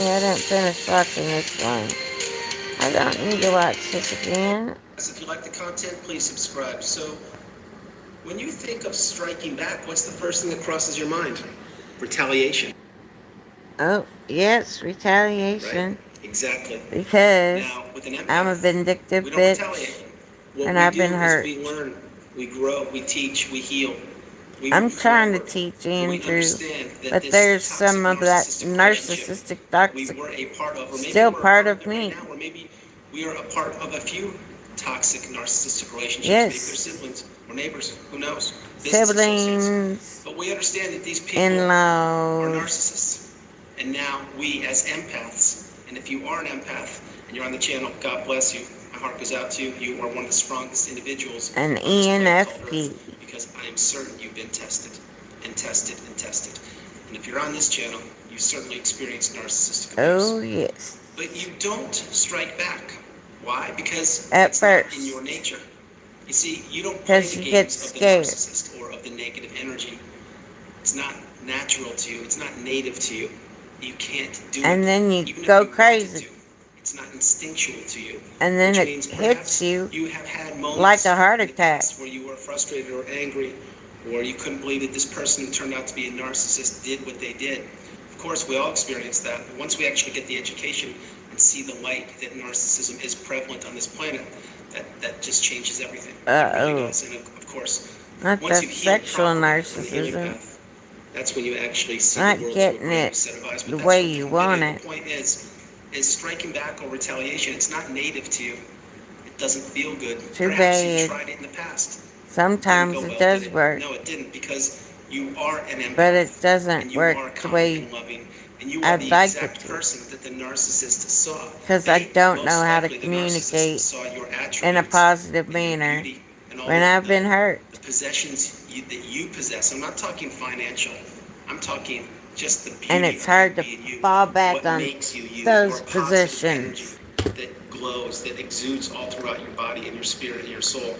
I didn't finish watching this one. I don't need to watch this again. If you like the content, please subscribe. So, when you think of striking back, what's the first thing that crosses your mind? Retaliation. Oh, yes, Right? retaliation. Exactly. Because Now, with an I'm a empath, vindictive we don't retaliate. bitch What and we I've do been is hurt. we learn, we grow, we teach, we heal, we I'm move trying to forward. teach And we Andrew, understand that but this there's toxic some of that narcissistic relationship narcissistic, that we toxic were a part of, or maybe still we're a part part of of it right me. now, or maybe we are a part of a few toxic narcissistic relationships. Maybe they're Yes, siblings or neighbors, who knows, business associates. siblings, But we understand that these people are in-laws, narcissists. And now we as empaths, and if you are an empath and you're on the channel, God bless you. My heart goes out to you. You are one of the strongest individuals an on this planet called ENFP. Earth, because I am certain you've been tested and tested and tested. And if you're on this channel, you certainly experienced narcissistic abuse. Oh, yes. But you don't strike back. Why? Because At it's not in your first, nature. You see, you don't play because the you get games of the scared. narcissist or of the negative energy. It's not natural to you. It's not native to you. You can't do it, And then you even if go you wanted crazy. to. It's not instinctual to you, And then which it means hits perhaps you you have had like a moments heart in the attack. past where you were frustrated or angry, or you couldn't believe that this person who turned out to be a narcissist did what they did. Of course, we all experience that. But once we actually get the education and see the light that narcissism is prevalent on this planet, that just changes everything. It really Uh-oh. does. And of course, Not once that you've healed sexual properly on the healing narcissism. path, that's when you actually see the Not world through a getting brand new it set of eyes. But the that's way for a you different want video. it. The point is striking back or retaliation. It's not native to you. It doesn't feel good. Too Perhaps you've bad. tried it in the past. Didn't Sometimes go it well, did does it? work, No, it didn't, because you are an but it empath, and doesn't you work are the kind way and loving, and you are I'd the like it exact to. person that the narcissist saw. Because I They, don't know most how to likely, the narcissist communicate saw your in a attributes positive and your manner beauty and all when I've been hurt. the possessions that you possess. I'm not talking financial. I'm talking just the And beauty it's of you hard to being you. fall back What on makes you you. Your those positive energy positions. that glows, that exudes all throughout your body and your spirit and your soul.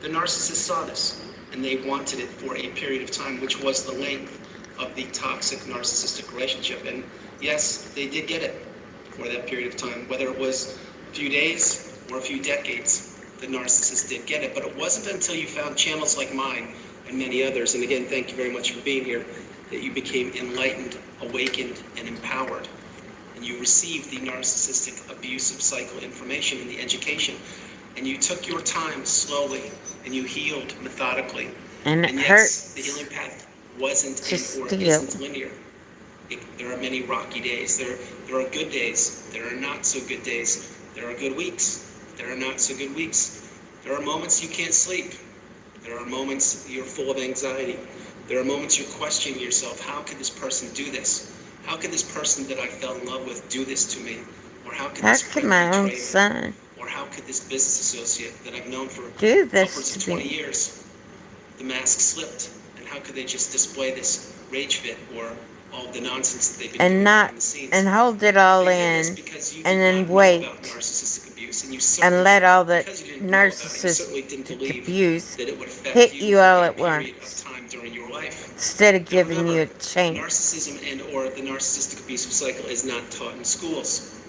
The narcissist saw this, and they wanted it for a period of time, which was the length of the toxic narcissistic relationship. And yes, they did get it for that period of time, whether it was a few days or a few decades. The narcissist did get it, but it wasn't until you found channels like mine and many others, and again, thank you very much for being here, that you became enlightened, awakened, and empowered. And you received the narcissistic abusive cycle information and the education. And you took your time slowly, and you healed methodically. And it And yes, the hurts healing path wasn't to or steal. isn't linear. There are many rocky days. There are good days. There are not so good days. There are good weeks. There are not so good weeks. There are moments you can't sleep. There are moments you're full of anxiety. There are moments you're questioning yourself. How could this person do this? How could this person that I fell in love with do this to me? Or how could How this could friend my own betray me? son Or how could this business associate that I've known for do this upwards of to 20 me? years, the mask slipped? And how could they just display this rage fit or all the nonsense that they've been And doing not behind the scenes? and hold it all They did this in because you and did then not know about wait narcissistic abuse, and you and certainly, let all the because you didn't know about it, you certainly didn't narcissistic believe abuse that it would affect hit you you for all a at period of once time during your life. instead of Now giving you remember, a chance. narcissism and or the narcissistic abusive cycle is not taught in schools.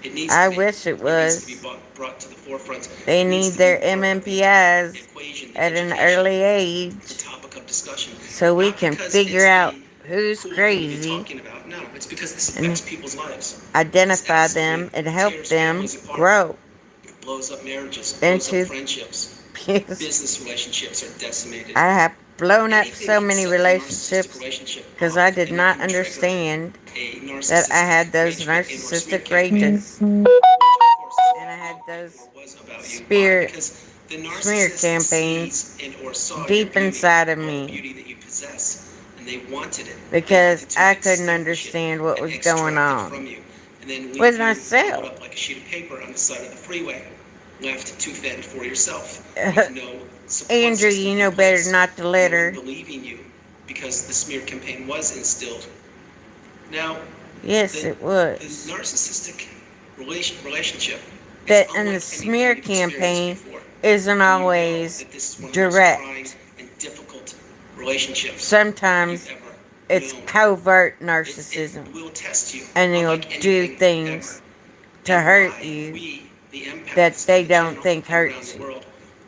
It needs to I be. wish it It needs to be was. brought to the forefront. They It needs need to be their part of the MMPIs equation, the at an education, early the age topic of discussion. so we Not can because figure it's out the who's cool thing to be crazy talking about. No, it's because this and affects people's lives. This identify absolutely them and help tears them families apart. grow It blows up marriages, blows up into friendships. peace. Business relationships are decimated. I have blown up Anything so can many set a narcissistic relationships relationship because I off, did and you not can trigger understand a that I had narcissistic those rage fit and or smear narcissistic campaign, rages which of course is and I all had will be or those was about you. Why? spear Because the smear narcissist campaigns sees and or saw your deep beauty, inside of all the me beauty that you possess, and they wanted it. They because wanted to I couldn't extinguish it understand what and was going extract it on from you, and then with leave you balled myself. up like a sheet of paper on the side of the freeway, left to fend for yourself, with no support Andrew, system you in know better place. not to No let one her. believing you because the smear campaign was instilled. Now, Yes, the, it the was. narcissistic relationship is But and the unlike anything smear you've experienced campaign before. isn't And you know always that this is one of the most trying direct. and difficult relationships that you've Sometimes ever It's known. covert It narcissism. will test you, And they'll unlike do anything ever. things to And hurt why you we, the that empaths in they the don't channel think and around hurts the you. world,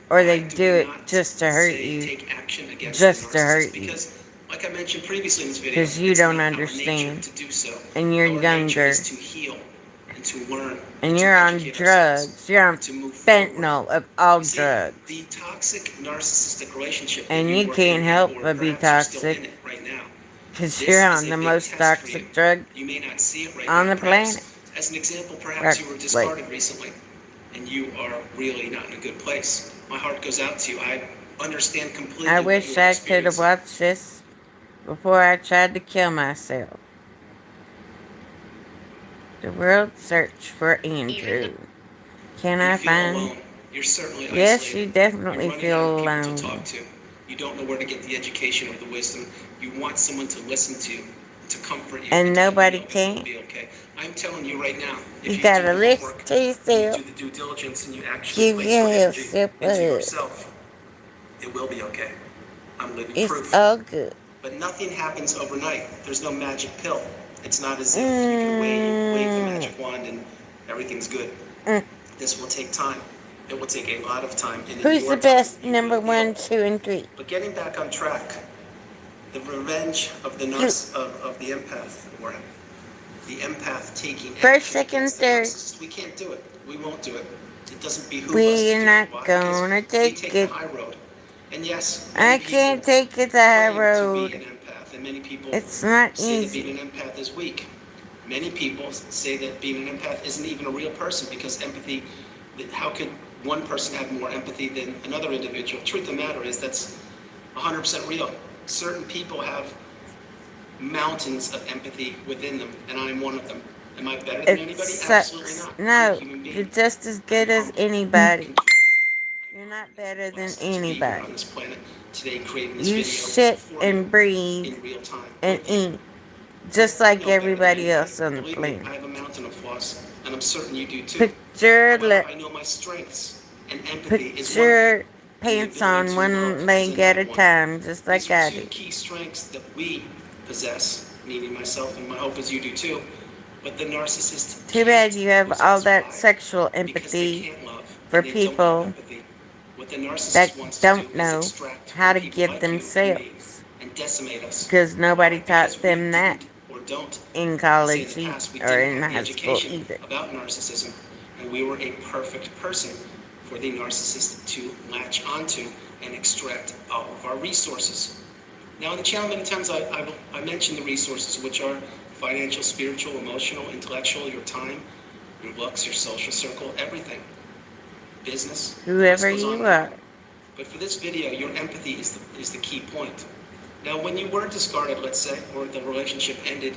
Or they why do do we it not just to hurt say you. take action against the Just to narcissist? hurt you. Because, like I mentioned previously in this video, Because you it's don't not our nature understand. to do so. And you're Our nature is younger. to heal and to learn and And to you're on educate ourselves drugs. You're on and to move forward. fentanyl of all You see, the drugs. toxic narcissistic relationship that And you you were in, can't help or but be perhaps you're still in toxic. it right now, Because you're this is on a the big most test for you. toxic drug You may not see it right on now. the Perhaps, planet. as an example, perhaps you were Practically. discarded recently and you are really not in a good place. My heart goes out to you. I understand completely I what you wish are I could have experiencing. watched this before I tried to kill myself. The world search for Andrew. Can You I feel find? alone. You're certainly Yes, isolated. you You're definitely running out of feel people to talk alone. to. You don't know where to get the education or the wisdom. You want someone to listen to comfort you, And and to let you nobody know it will can. be okay. I'm telling you right now, if You you do gotta the listen homework to and you yourself. do the due diligence and you actually Give place your energy yourself into up. yourself, it will be okay. I'm living It's proof. all good. But nothing happens overnight. There's no magic pill. It's not as if you can wave the Mm, magic wand and everything's good. mm. This will take time. It will take a lot of time, and in Who's your the time, best you will number heal. 1, 2, and 3? But getting back on track, the revenge of the You. of the empath, or the empath taking First, action second, against the third. narcissist, we can't do it. We won't do it. It doesn't behoove us to We're do it. not Why? Because gonna we take take the it. high road. And yes, many I people can't take it the high claim to be an road. empath, and many people It's not say that being easy. an empath is weak. Many people say that being an empath isn't even a real person because empathy, how could one person have more empathy than another individual? Truth of the matter is that's 100% real. Certain people have mountains of empathy within them, and I'm one of them. Am I better than It anybody? Absolutely sucks. not. I'm a No, human you're being. just as I'm good as humble. anybody. You're I'm not better than blessed to be here on anybody. this planet today, creating this You video shit for you and breathe in real time and with you. eat just I'm like no better than everybody anybody. else on the Believe me, planet. I have a mountain of flaws, and I'm certain you do too. Picture However, I know my strengths, and empathy put is one of them. your And the pants ability on to one love is leg at another a one. time, just These like are I two do. key strengths that we possess, meaning myself, and my hope is you do too. But the narcissist Too bad can't you have all possess. that Why? sexual Because they empathy can't love for and they don't have people empathy. What the that narcissist wants to do don't is know extract how from to people give like you and me themselves. and decimate us. Because nobody Why? Because taught we them that didn't or don't in say in college the past we or didn't in have the high school education either. about narcissism, and we were a perfect person for the narcissist to latch onto and extract all of our resources. Now, in the channel, many times I mention the resources, which are financial, spiritual, emotional, intellectual, your time, your looks, your social circle, everything, business, the list Whoever goes on you and on. are. But for this video, your empathy is the key point. Now, when you were discarded, let's say, or the relationship ended,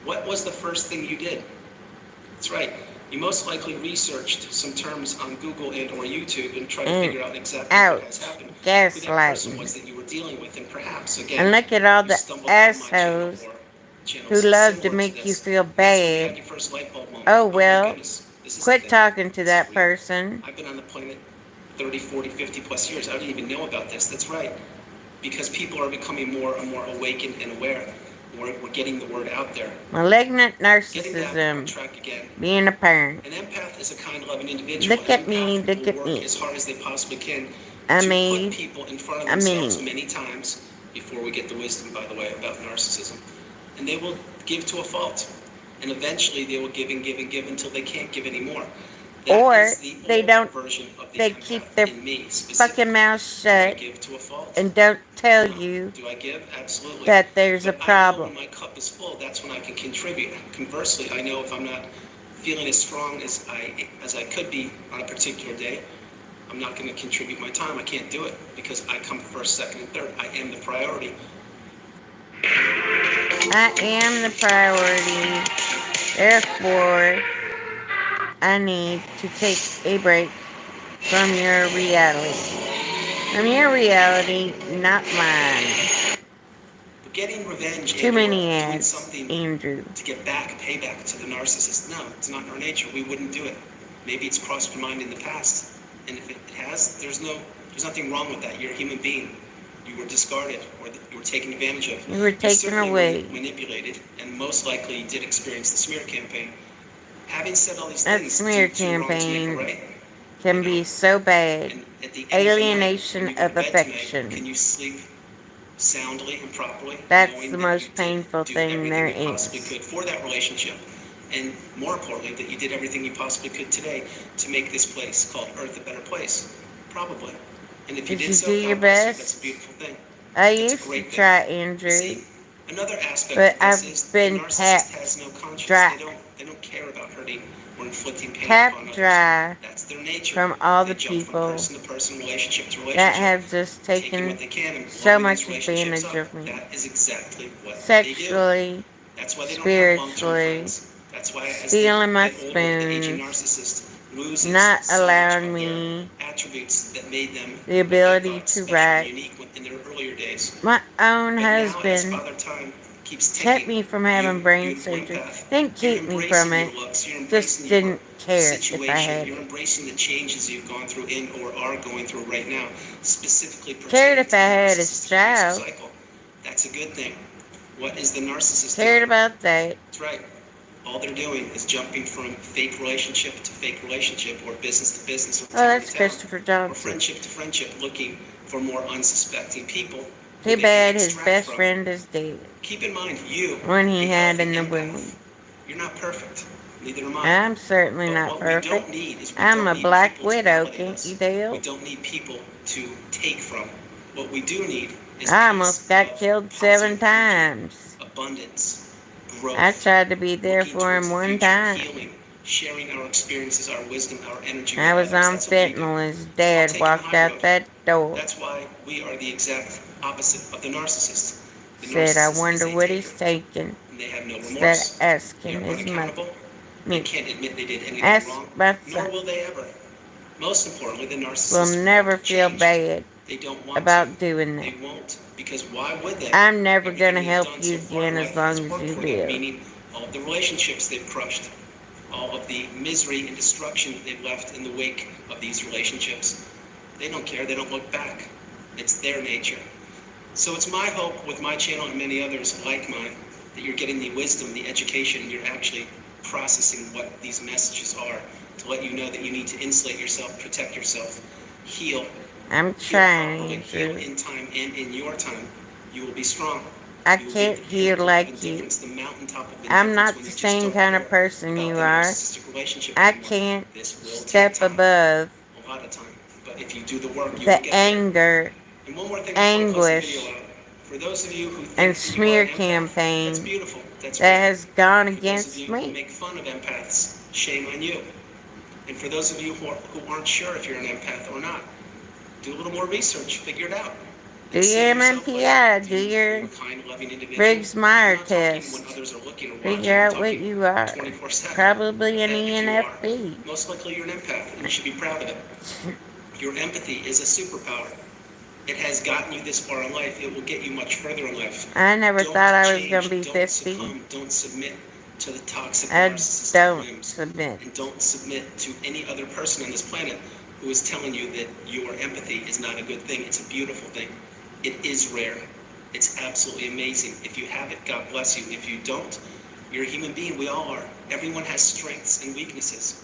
what was the first thing you did? That's right. You most likely researched some terms on Google and or YouTube and tried to And figure out exactly what has ouch. happened, who that person was Gaslighting. that you were dealing with, and perhaps, And again, look at all you the stumbled upon my channel assholes or channels who love to similar to make you this, feel and that's when you had bad. your first light bulb moment. Oh Oh my well, goodness, this is a quit thing. talking to This is that real. person. I've been on the planet 30, 40, 50 plus years. I didn't even know about this. That's right. Because people are becoming more and more awakened and aware. We're getting the word out there. Malignant Getting back on narcissism. track again. Being a parent. An empath is a kind, loving individual. Look An at me, empath look will at work me. as hard as they possibly can I to put made people in front of a themselves mini. many times before we get the wisdom, by the way, about narcissism. And they will give to a fault. And eventually they will give and give and give until they can't give anymore. That Or is the they old don't, version of the they keep empath their in me fucking specifically. mouth Do I shut give to a fault? and don't tell No. you Do I give? Absolutely. that there's a But I know when problem. my cup is full, that's when I can contribute. Conversely, I know if I'm not feeling as strong as I could be on a particular day, I'm not going to contribute my time. I can't do it because I come first, second, and third. I am the priority. I am the priority. Therefore, I need to take a break from your reality. From your reality, not mine. But getting revenge Too and or many doing ads, something Andrew. to get back, payback to the narcissist, no, it's not in our nature. We wouldn't do it. Maybe it's crossed your mind in the past. And if it has, there's nothing wrong with that. You're a human being. You were discarded, or you were taken advantage of. You were You taken certainly were away. manipulated, and most likely you did experience the smear campaign. Having said all these That things, smear do wrongs make a campaign right? You can know? be so bad. And at the end of the night, when Alienation you go to of bed tonight, affection. can you sleep soundly and properly, That's knowing the that you most did painful do thing everything there you possibly is. could for that relationship? And more importantly, that you did everything you possibly could today to make this place called Earth a better place? Probably. And if you Did did you do so, your God bless you. That's a best? beautiful thing. I That's a used to great thing. try, You see, Andrew, another aspect but of this I've is the been narcissist tapped has no conscience. dry, They don't care about hurting or inflicting pain upon tapped others. dry That's their nature. from all They the jump from people person to person, relationship to that relationship, have just taking what taken they can and so blowing these much relationships advantage up. of me. That is exactly what they do. Sexually, That's why they don't have long-term spiritually, friends. That's why as they stealing my get older, the aging spoons, narcissist loses not so much allowing of their me attributes that made them the what they ability thought to special and write. unique in their earlier days. My own But now, as husband Father Time keeps kept ticking, me from you, having brain beautiful surgery. empath, Didn't you're keep me from embracing your it, looks, you're just embracing your didn't care if I situation, had you're it. embracing the changes you've gone through in or are going through right now, specifically Cared pertaining if to I the had a narcissistic abusive child. cycle. That's a good thing. What is the narcissist Cared doing? about that. That's right. All they're doing is jumping from fake relationship to fake relationship, or business to business, or Oh, town to that's town, Christopher or Johnson. friendship to friendship, looking for more unsuspecting people who Too they can bad his extract best from. friend is dead. Keep in mind, you, One a he had healthy in the empath, womb. you're not perfect. Neither am I. I'm certainly But not what we don't perfect. need is we I'm don't a need black people to widow, validate can't you us. We tell? don't need people to take from. What we do need is I almost peace, got love, killed 7 positive energy, times. abundance, I growth, tried to be there looking for towards him the one future, time. healing, sharing our experiences, our wisdom, our energy I with was others. on That's what we do. fentanyl. His It's called dad taking the walked high out road. that door. That's why we are the exact opposite of the narcissist. The Said, I narcissist is wonder a what taker, he's taking. and they have no Instead of remorse. They asking are his mother. unaccountable. They Me. can't admit they did anything Ask wrong, my nor son. will they ever. Most importantly, the Will narcissists never won't feel change. bad They don't want to. about doing They that. won't, because why would they? I'm never Everything gonna they've help done you so far in again as life has long as worked you for them, live. meaning all of the relationships they've crushed, all of the misery and destruction they've left in the wake of these relationships. They don't care, they don't look back. It's their nature. So it's my hope with my channel and many others like mine that you're getting the wisdom, the education, you're actually processing what these messages are to let you know that you need to insulate yourself, protect yourself, heal, I'm heal trying, properly, heal Andrew. in time and in your time. You will be strong. I You will be at can't the heal pinnacle of like you. indifference, the mountaintop of I'm indifference not when the you just same don't kind of care person about you the are. narcissistic relationship I anymore. can't This will take step time, above a lot of time. But if you do the work, you will the get there. anger, And one more thing before I close the video anguish, out. For those of you who and think that you are smear an empath, that's campaign beautiful. That's that great. has gone For those of against you who me. make fun of empaths, shame on you. And for those of you who aren't sure if you're an empath or not, do a little more research, figure it out. Do Consider your yourself like, MMPI, do are you your a kind, loving individual? I'm Briggs-Myers not talking when test. others are looking or watching. Figure I'm out what talking you are. 24/7. Probably an If you are, ENFP. most likely you're an empath, and you should be proud of it. Your empathy is a superpower. It has gotten you this far in life. It will get you much further in life. I never Don't thought I was going to change, be don't 50. succumb, don't submit to the toxic I narcissistic don't whims, submit. and don't submit to any other person on this planet who is telling you that your empathy is not a good thing. It's a beautiful thing. It is rare. It's absolutely amazing. If you have it, God bless you. If you don't, you're a human being. We all are. Everyone has strengths and weaknesses.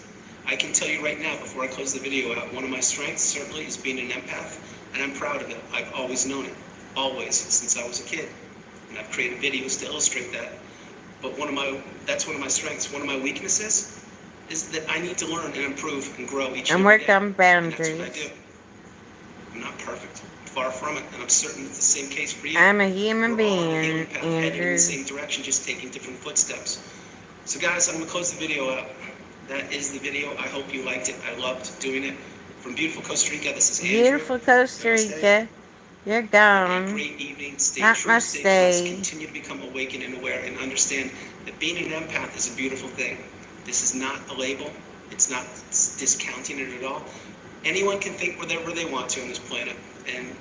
I can tell you right now, before I close the video out, one of my strengths certainly is being an empath, and I'm proud of it. I've always known it, always, since I was a kid. And I've created videos to illustrate that. But that's one of my strengths. One of my weaknesses is that I need to learn and improve and grow each and And every work day. on And that's what I do. boundaries. I'm not perfect. Far from it, and I'm certain it's the same case for you. I'm a human We're all on the healing being, path, heading in the Andrew. same direction, just taking different footsteps. So guys, I'm going to close the video out. That is the video. I hope you liked it. I loved doing it. From beautiful Costa Rica, this is Andrew. Beautiful Costa Namaste. Rica. You're Have a gone. great evening. Stay Not true, much stay blessed. stay. Continue to become awakened and aware, and understand that being an empath is a beautiful thing. This is not a label. It's not discounting it at all. Anyone can think whatever they want to on this planet, and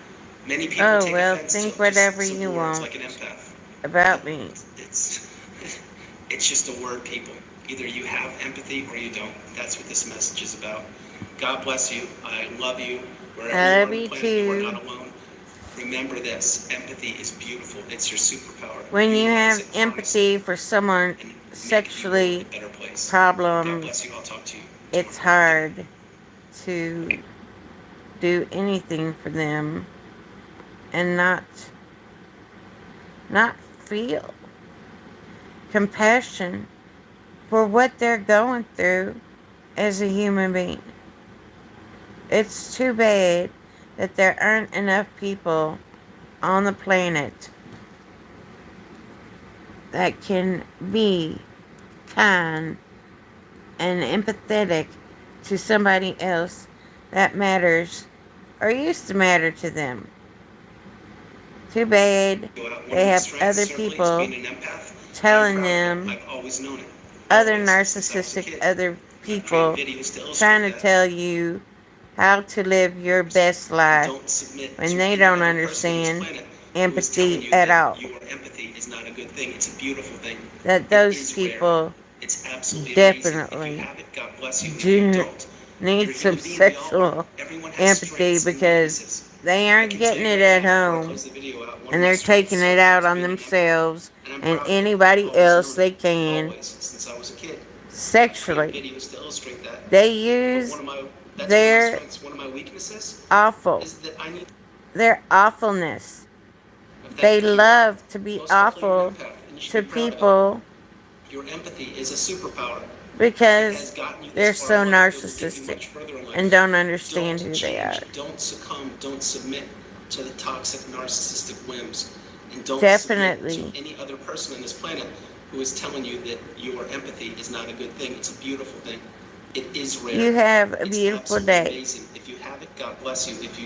many people Oh, take well, offense to think just whatever you simple words like an want empath. about me. It's it's just a word, people. Either you have empathy or you don't. That's what this message is about. God bless you. I love you. Wherever I you are love on the you planet, you are not too. alone. Remember this, empathy is beautiful. It's your superpower. When you Utilize have it, harness it, empathy for someone and make the world sexually a better place. God bless problems, you. I'll talk to you it's tomorrow. Good night. hard to do anything for them and not feel compassion for what they're going through as a human being. It's too bad that there aren't enough people on the planet that can be kind and empathetic to somebody else that matters or used to matter to them. Too bad One of they my have strengths other certainly is people being an empath. I'm telling proud of it. them, I've always known it. other Always, since I was a narcissistic kid. other And I've created people videos to trying illustrate to that. tell you how to live your best And life don't submit when to they any don't other person on this understand planet who is telling empathy you at that all. your empathy is not a good thing. It's a beautiful thing. That It those is rare. people It's absolutely amazing. If you definitely have it, God bless you. If you do don't, need you're a some human being. We all are. sexual Everyone has empathy strengths and because weaknesses. they I aren't can tell getting you it right at now, before I home close the video out, one of and my they're strengths taking it certainly out is on being an empath. themselves And I'm and proud of it. anybody Always else known it. they can Always, since I was a kid. I've created sexually. videos to illustrate that. They But use that's one of my their strengths. One of my weaknesses awful, is that I need their awfulness. if that They if you are. love to be Most likely you're an awful empath, and you should to be proud of it. people Your empathy is a superpower. It has because gotten you they're this far so in life. It will get you narcissistic much further in and life. don't understand Don't who they change. are. Don't succumb. Don't submit to the toxic narcissistic whims. And don't submit to Definitely. any other person on this planet who is telling you that your empathy is not a good thing. It's a beautiful thing. It is rare. You have a It's beautiful absolutely day. amazing. If you have it, God bless you. If you